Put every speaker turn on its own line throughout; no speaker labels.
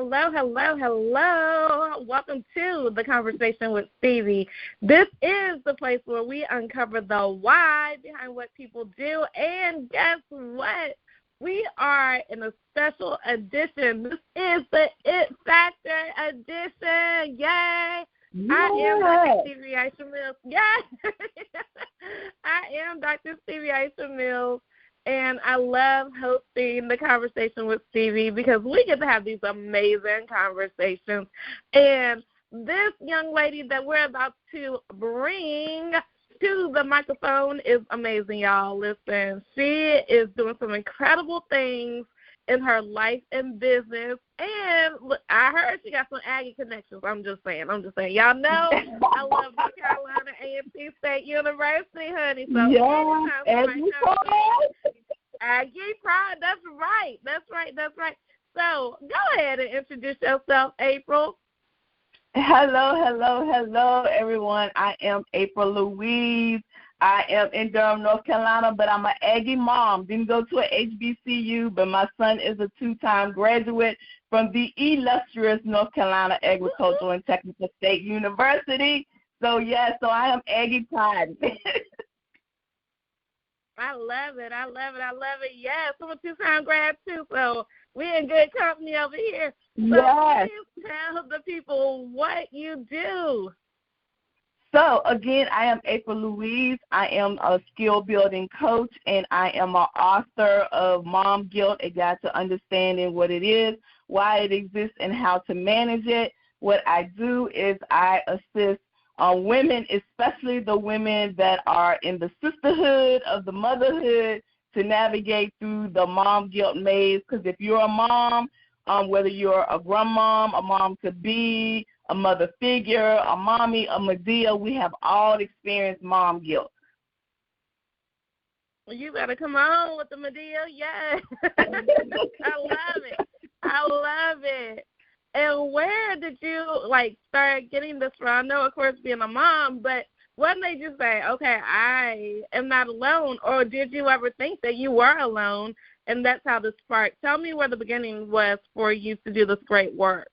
Hello, hello, hello. Welcome to The Conversation with Stevie. This is the place where we uncover the why behind what people do. And guess what? We are in a special edition. This is the It Factor edition. Yay. Yeah. I am Dr. Stevie Aisha Mills. Yes. I am Dr. Stevie Aisha Mills. And I love hosting The Conversation with Stevie because we get to have these amazing conversations. And this young lady that we're about to bring to the microphone is amazing, y'all. Listen, she is doing some incredible things in her life and business. And I heard she got some Aggie connections. I'm just saying. Y'all know I love North Carolina A&T State University, honey. So Aggie Pride. That's right. So go ahead and introduce yourself, April.
Hello, everyone. I am April Louise. I am in Durham, North Carolina, but I'm an Aggie mom. Didn't go to a HBCU, but my son is a 2-time graduate from the illustrious North Carolina Agricultural and Technical State University. So I am Aggie Pride.
I love it. Yes, I'm a 2-time grad too, so we're in good company over here. So please tell the people what you do.
So, again, I am April Louise. I am a skill-building coach, and I am an author of Mom Guilt, A Guide to Understanding What It Is, Why It Exists, and How to Manage It. What I do is I assist women, especially the women that are in the sisterhood of the motherhood, to navigate through the mom guilt maze. Because if you're a mom, whether you're a grandmom, a mom-to-be, a mother figure, a mommy, a Medea, we have all experienced mom guilt.
Well, you better come on with the Medea, yes. I love it. And where did you, start getting this from? I know, of course, being a mom, but what made you say, okay, I am not alone, or did you ever think that you were alone, and that's how this sparked? Tell me where the beginning was for you to do this great work.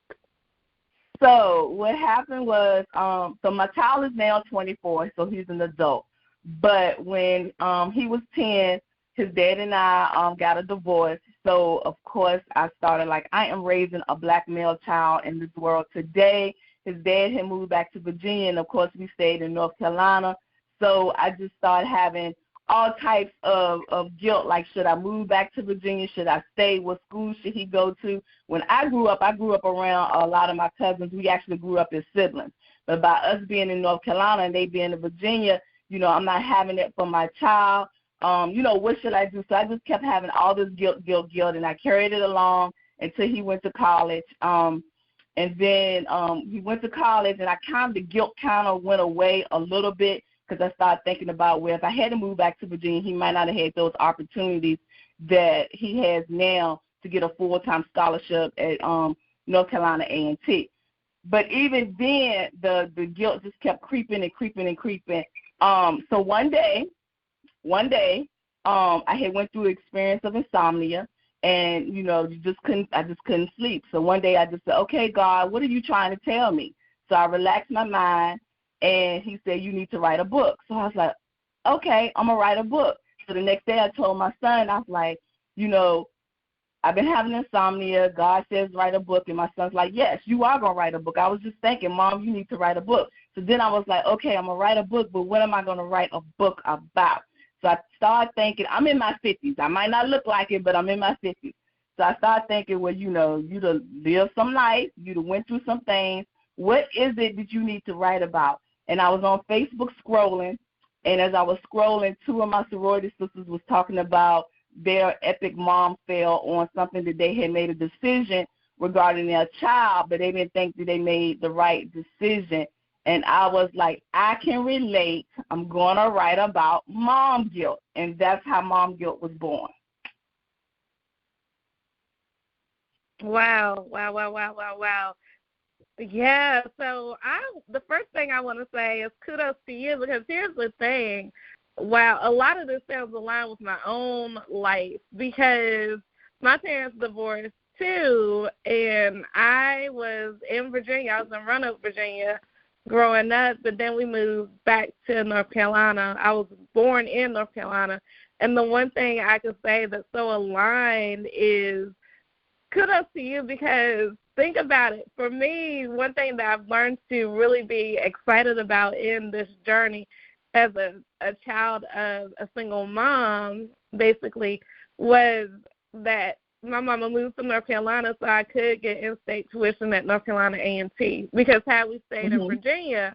So what happened was, so my child is now 24, so he's an adult. But when he was 10, his dad and I got a divorce. So, of course, I started I am raising a black male child in this world today. His dad had moved back to Virginia, and, of course, we stayed in North Carolina. So I just started having all types of guilt, like should I move back to Virginia? Should I stay? What school should he go to? When I grew up around a lot of my cousins. We actually grew up as siblings. But by us being in North Carolina and they being in Virginia, I'm not having it for my child. What should I do? So I just kept having all this guilt, and I carried it along until he went to college. And then he went to college, and the guilt kind of went away a little bit because I started thinking about if I had to move back to Virginia, he might not have had those opportunities that he has now to get a full-time scholarship at North Carolina A&T. But even then, the guilt just kept creeping. So one day, I had went through an experience of insomnia, and I just couldn't sleep. So one day I just said, okay, God, what are you trying to tell me? So I relaxed my mind, and he said, you need to write a book. So I was like, okay, I'm gonna write a book. So the next day I told my son, I was like, I've been having insomnia. God says write a book, and my son's like, yes, you are gonna write a book. I was just thinking, Mom, you need to write a book. So then I was like, okay, I'm gonna write a book, but what am I gonna write a book about? So I started thinking, I'm in my 50s. I might not look like it, but I'm in my 50s. So I started thinking, well, you done lived some life. You done went through some things. What is it that you need to write about? And I was on Facebook scrolling, and as I was scrolling, 2 of my sorority sisters was talking about their epic mom fail on something that they had made a decision regarding their child, but they didn't think that they made the right decision. And I was like, I can relate. I'm going to write about mom guilt. And that's how Mom Guilt was born.
Wow. Yeah, so the first thing I want to say is kudos to you, because here's the thing. Wow, a lot of this sounds aligned with my own life, because my parents divorced 22, and I was in Virginia. I was in Roanoke, Virginia, growing up, but then we moved back to North Carolina. I was born in North Carolina, and the one thing I could say that's so aligned is kudos to you, because think about it. For me, one thing that I've learned to really be excited about in this journey as a child of a single mom, basically, was that my mama moved to North Carolina so I could get in-state tuition at North Carolina A&T, because had we stayed in Virginia,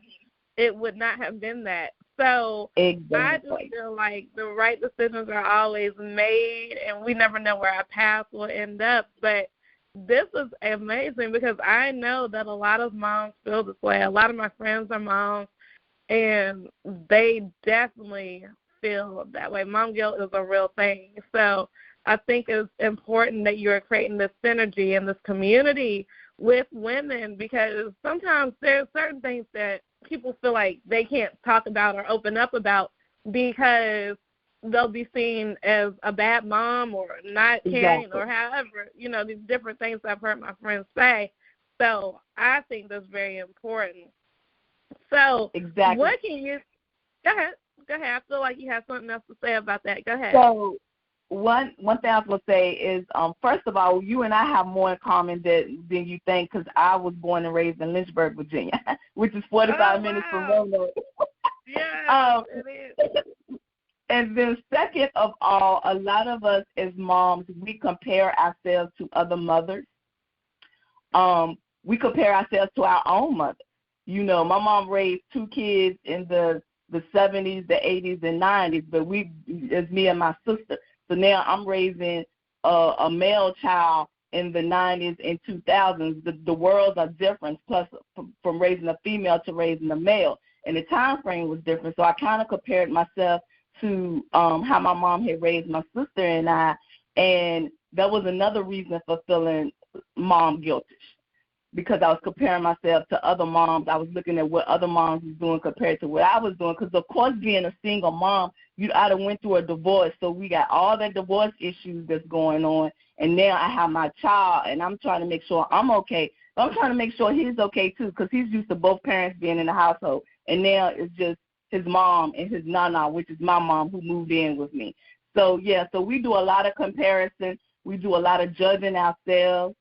it would not have been that. So
exactly.
I just feel like the right decisions are always made, and we never know where our path will end up. But this is amazing, because I know that a lot of moms feel this way. A lot of my friends are moms, and they definitely feel that way. Mom guilt is a real thing. So I think it's important that you're creating this synergy and this community with women, because sometimes there's certain things that people feel like they can't talk about or open up about because they'll be seen as a bad mom or not caring or however, these different things I've heard my friends say. So I think that's very important. So what can you – go ahead. I feel like you have something else to say about that. Go ahead.
So one thing I was going to say is, first of all, you and I have more in common than you think, because I was born and raised in Lynchburg, Virginia, which is 45 minutes from Roanoke.
Yeah, it is.
And then second of all, a lot of us as moms, we compare ourselves to other mothers. We compare ourselves to our own mother. My mom raised 2 kids in the 70s, the 80s, and 90s, but it's me and my sister. So now I'm raising a male child in the 90s and 2000s. The worlds are different, plus from raising a female to raising a male. And the time frame was different. So I kind of compared myself to how my mom had raised my sister and I, and that was another reason for feeling mom guilty, because I was comparing myself to other moms. I was looking at what other moms was doing compared to what I was doing, because, of course, being a single mom, I'd have went through a divorce, so we got all the divorce issues that's going on, and now I have my child, and I'm trying to make sure I'm okay. But I'm trying to make sure he's okay, too, because he's used to both parents being in the household, and now it's just his mom and his nana, which is my mom, who moved in with me. So, yeah, so we do a lot of comparison. We do a lot of judging ourselves.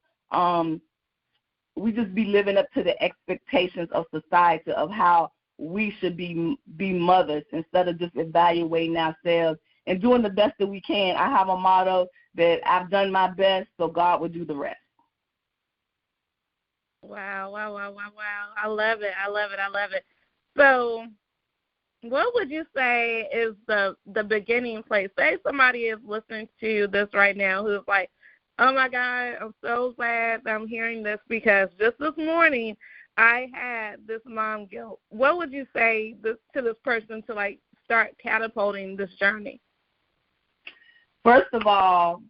We just be living up to the expectations of society of how we should be mothers, instead of just evaluating ourselves and doing the best that we can. I have a motto that I've done my best, so God will do the rest.
Wow. I love it. So what would you say is the beginning place? Say somebody is listening to this right now who's like, oh, my God, I'm so glad that I'm hearing this, because just this morning I had this mom guilt. What would you say to this person to, start catapulting this journey?
First of all,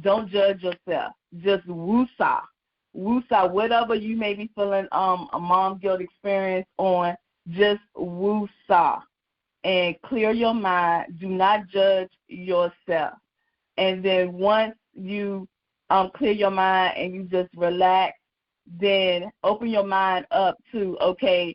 don't judge yourself. Just woosah. Woosah, whatever you may be feeling a mom guilt experience on, just woosah. And clear your mind. Do not judge yourself. And then once you clear your mind and you just relax, then open your mind up to, okay,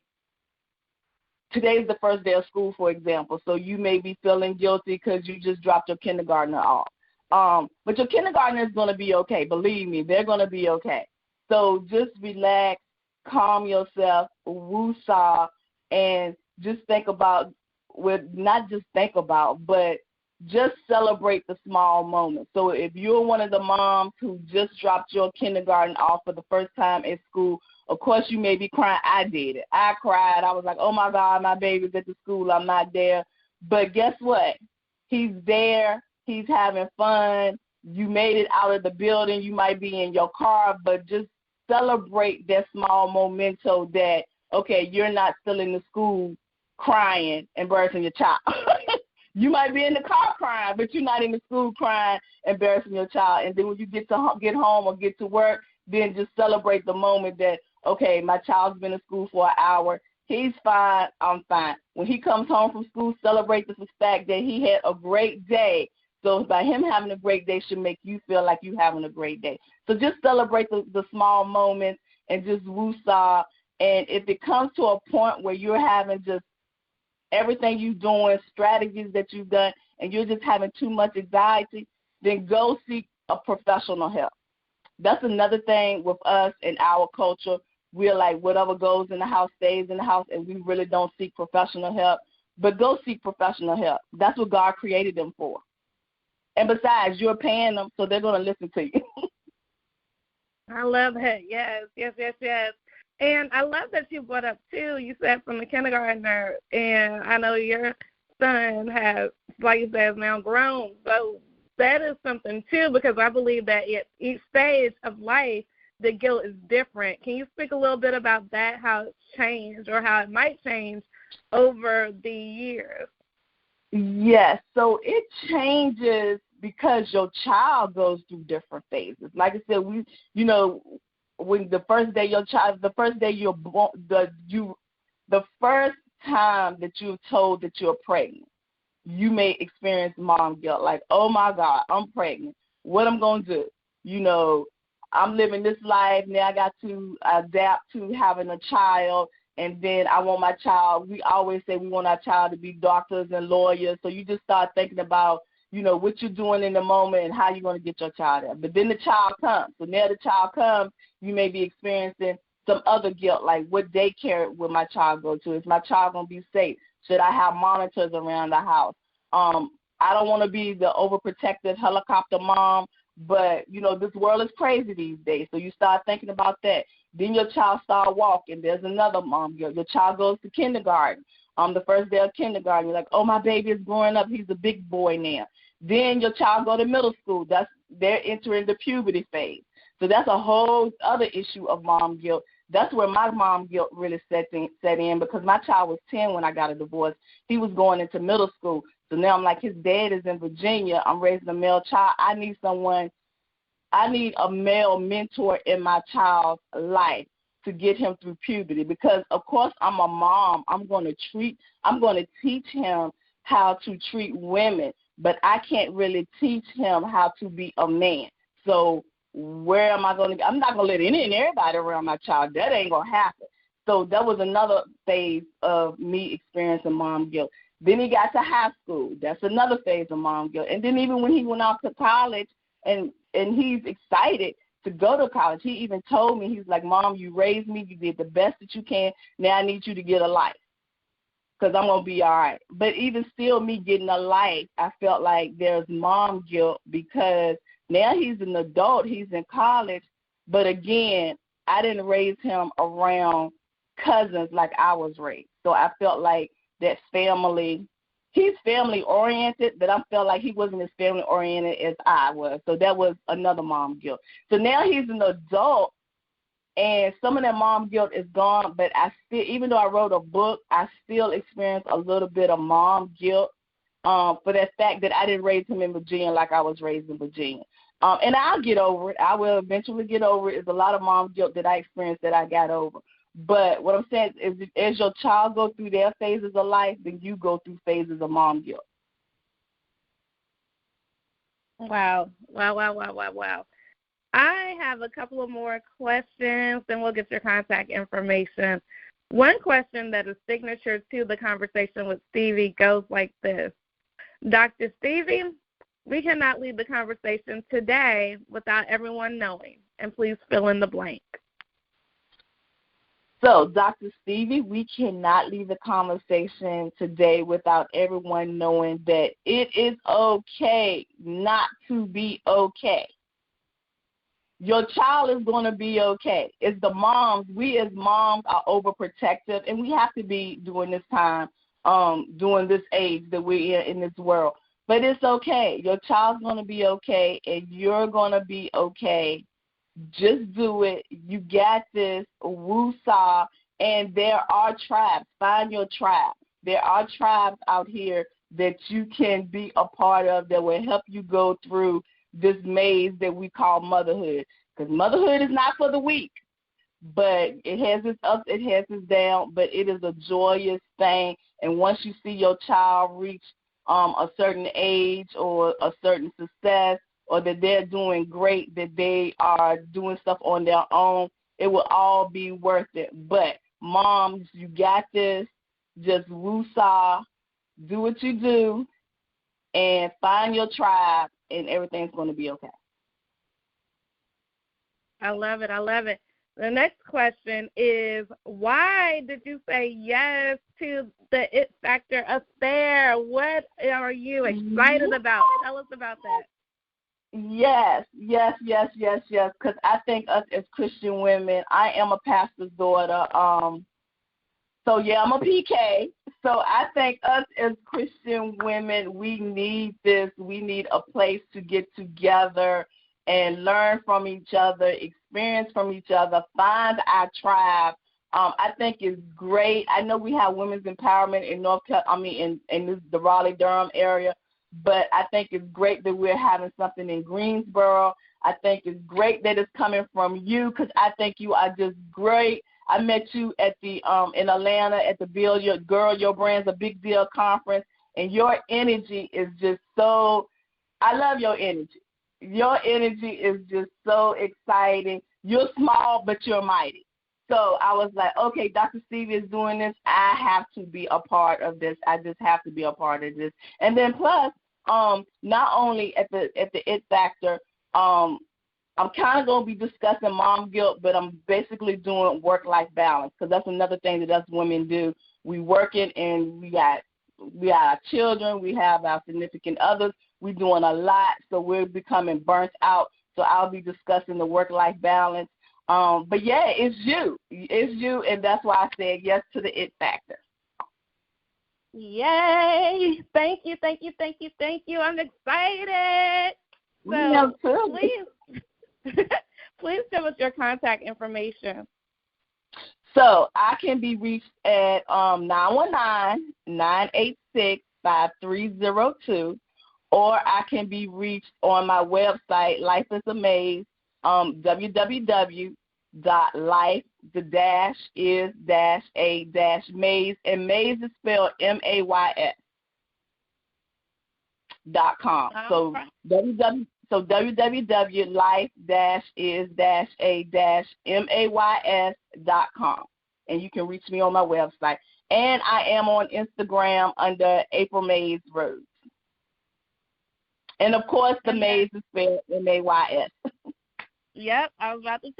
today's the first day of school, for example, so you may be feeling guilty because you just dropped your kindergartner off. But your kindergartner is going to be okay. Believe me, they're going to be okay. So just relax, calm yourself, woosah, and just think about, not just think about, but just celebrate the small moments. So if you're one of the moms who just dropped your kindergarten off for the first time at school, of course you may be crying. I did it. I cried. I was like, oh, my God, my baby's at the school. I'm not there. But guess what? He's there. He's having fun. You made it out of the building. You might be in your car, but just celebrate that small memento that, okay, you're not still in the school crying, embarrassing your child. You might be in the car crying, but you're not in the school crying, embarrassing your child. And then when you get home or get to work, then just celebrate the moment that, okay, my child's been in school for an hour. He's fine. I'm fine. When he comes home from school, celebrate the fact that he had a great day. So by him having a great day should make you feel like you having a great day. So just celebrate the small moments and just woo-saw. And if it comes to a point where you're having just everything you're doing, strategies that you've done, and you're just having too much anxiety, then go seek a professional help. That's another thing with us in our culture. We're like, whatever goes in the house stays in the house, and we really don't seek professional help. But go seek professional help. That's what God created them for. And besides, you're paying them, so they're going to listen to you.
I love that. Yes. And I love that you brought up, too, you said from the kindergartner, and I know your son has, like you said, is now grown. So that is something, too, because I believe that at each stage of life, the guilt is different. Can you speak a little bit about that, how it's changed or how it might change over the years?
Yes, so it changes because your child goes through different phases. Like I said, when the first day you're born, the first time that you're told that you're pregnant, you may experience mom guilt, like, oh my God, I'm pregnant. What I'm gonna do? I'm living this life now. I got to adapt to having a child. And then I want my child, we always say we want our child to be doctors and lawyers. So you just start thinking about, what you're doing in the moment and how you're going to get your child there. But then the child comes. So now the child comes, you may be experiencing some other guilt, like what daycare will my child go to? Is my child going to be safe? Should I have monitors around the house? I don't want to be the overprotective helicopter mom, but, this world is crazy these days. So you start thinking about that. Then your child start walking. There's another mom guilt. Your child goes to kindergarten. The first day of kindergarten, you're like, oh, my baby is growing up. He's a big boy now. Then your child go to middle school. They're entering the puberty phase. So that's a whole other issue of mom guilt. That's where my mom guilt really set in because my child was 10 when I got a divorce. He was going into middle school. So now I'm like, his dad is in Virginia. I'm raising a male child. I need a male mentor in my child's life to get him through puberty because, of course, I'm a mom. I'm going to teach him how to treat women, but I can't really teach him how to be a man. So where am I going to – I'm not going to let any and everybody around my child. That ain't going to happen. So that was another phase of me experiencing mom guilt. Then he got to high school. That's another phase of mom guilt. And then even when he went off to college and he's excited to go to college, he even told me, he's like, Mom, you raised me. You did the best that you can. Now I need you to get a life because I'm going to be all right. But even still me getting a life, I felt like there's mom guilt because now he's an adult. He's in college. But, again, I didn't raise him around cousins like I was raised. So I felt like that family, he's family-oriented, but I felt like he wasn't as family-oriented as I was. So that was another mom guilt. So now he's an adult, and some of that mom guilt is gone, but I still, even though I wrote a book, I still experience a little bit of mom guilt for that fact that I didn't raise him in Virginia like I was raised in Virginia. And I'll get over it. I will eventually get over it. It's a lot of mom guilt that I experienced that I got over. But what I'm saying is as your child goes through their phases of life, then you go through phases of mom guilt.
Wow. I have a couple of more questions, then we'll get your contact information. One question that is signature to the conversation with Stevie goes like this. Dr. Stevie, we cannot leave the conversation today without everyone knowing, and please fill in the blank.
So, Dr. Stevie, we cannot leave the conversation today without everyone knowing that it is okay not to be okay. Your child is going to be okay. It's the moms. We as moms are overprotective, and we have to be during this time, during this age that we're in this world. But it's okay. Your child's going to be okay, and you're going to be okay. Just do it. You got this. Woo-saw. And there are tribes. Find your tribe. There are tribes out here that you can be a part of that will help you go through this maze that we call motherhood. Because motherhood is not for the weak. But it has its ups, it has its downs, but it is a joyous thing. And once you see your child reach a certain age or a certain success, or that they're doing great, that they are doing stuff on their own, it will all be worth it. But moms, you got this. Just woo-saw, do what you do, and find your tribe, and everything's going to be okay.
I love it. I love it. The next question is, why did you say yes to the It Factor affair? What are you excited about? Tell us about that.
Yes, because I think us as Christian women, I am a pastor's daughter. So, yeah, I'm a PK. So I think us as Christian women, we need this. We need a place to get together and learn from each other, experience from each other, find our tribe. I think it's great. I know we have women's empowerment in in the Raleigh-Durham area, but I think it's great that we're having something in Greensboro. I think it's great that it's coming from you, because I think you are just great. I met you at the in Atlanta at the Build Your Girl, Your Brand's a Big Deal conference, and your energy is just so, I love your energy. Your energy is just so exciting. You're small, but you're mighty. So I was like, okay, Dr. Stevie is doing this. I have to be a part of this. I just have to be a part of this. And then plus, not only at the It Factor, I'm kind of going to be discussing mom guilt, but I'm basically doing work-life balance, because that's another thing that us women do. We working, and we got our children, we have our significant others. We're doing a lot, so we're becoming burnt out. So I'll be discussing the work-life balance. But, yeah, it's you, and that's why I said yes to the It Factor.
Yay. Thank you. I'm excited. So please give us your contact information.
So I can be reached at 919-986-5302, or I can be reached on my website, Life is a Maze, www.life-is-a-maze, and Maze is spelled MAYS.com. So www.life-is-a-mays.com, and you can reach me on my website. And I am on Instagram under April Mays Rhodes. And, of course, the Mays is spelled MAYS.
Yep, I was about to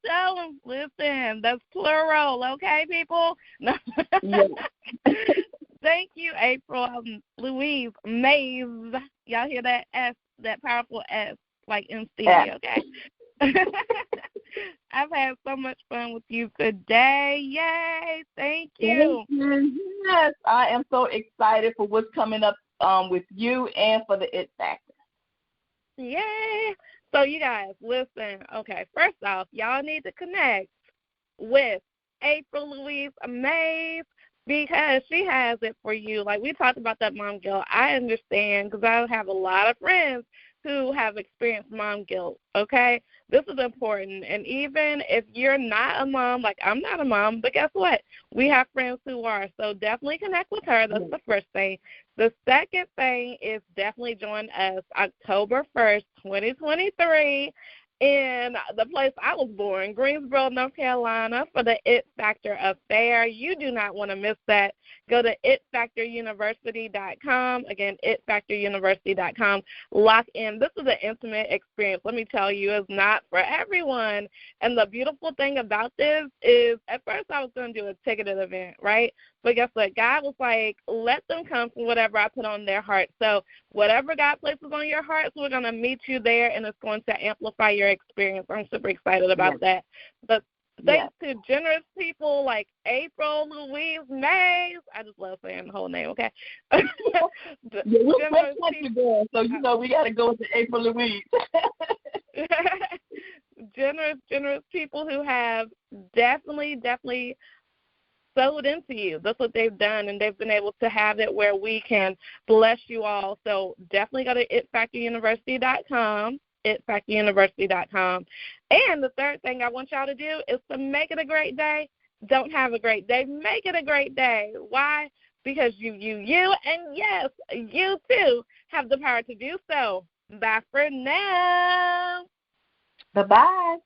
tell him. Listen, that's plural, okay, people?
Yes.
Thank you, April Louise Mays. Y'all hear that S, that powerful S, like in studio, okay? I've had so much fun with you today. Yay, thank you.
Yes, I am so excited for what's coming up with you and for the It Factor.
Yay. So you guys, listen, okay, first off, y'all need to connect with April Louise Mays, because she has it for you. Like, we talked about that mom guilt. I understand, because I have a lot of friends who have experienced mom guilt, okay? This is important. And even if you're not a mom, like I'm not a mom, but guess what? We have friends who are. So definitely connect with her. That's the first thing. The second thing is definitely join us October 1st, 2023, in the place I was born, Greensboro, North Carolina, for the It Factor Affair. You do not want to miss that. Go to itfactoruniversity.com. Again, itfactoruniversity.com. Lock in. This is an intimate experience. Let me tell you, it's not for everyone. And the beautiful thing about this is, at first I was going to do a ticketed event, right? But guess what? God was like, let them come from whatever I put on their heart. So whatever God places on your heart, so we're going to meet you there, and it's going to amplify your experience. I'm super excited about that. But thanks to generous people like April Louise Mays. I just love saying the whole name, okay?
We're country girls, so you know we got to go with April Louise.
generous people who have definitely sowed into you. That's what they've done, and they've been able to have it where we can bless you all. So definitely go to itfactoruniversity.com, itfactoruniversity.com. And the third thing I want y'all to do is to make it a great day. Don't have a great day. Make it a great day. Why? because you, and yes, you too have the power to do so. Bye for now.
Bye-bye.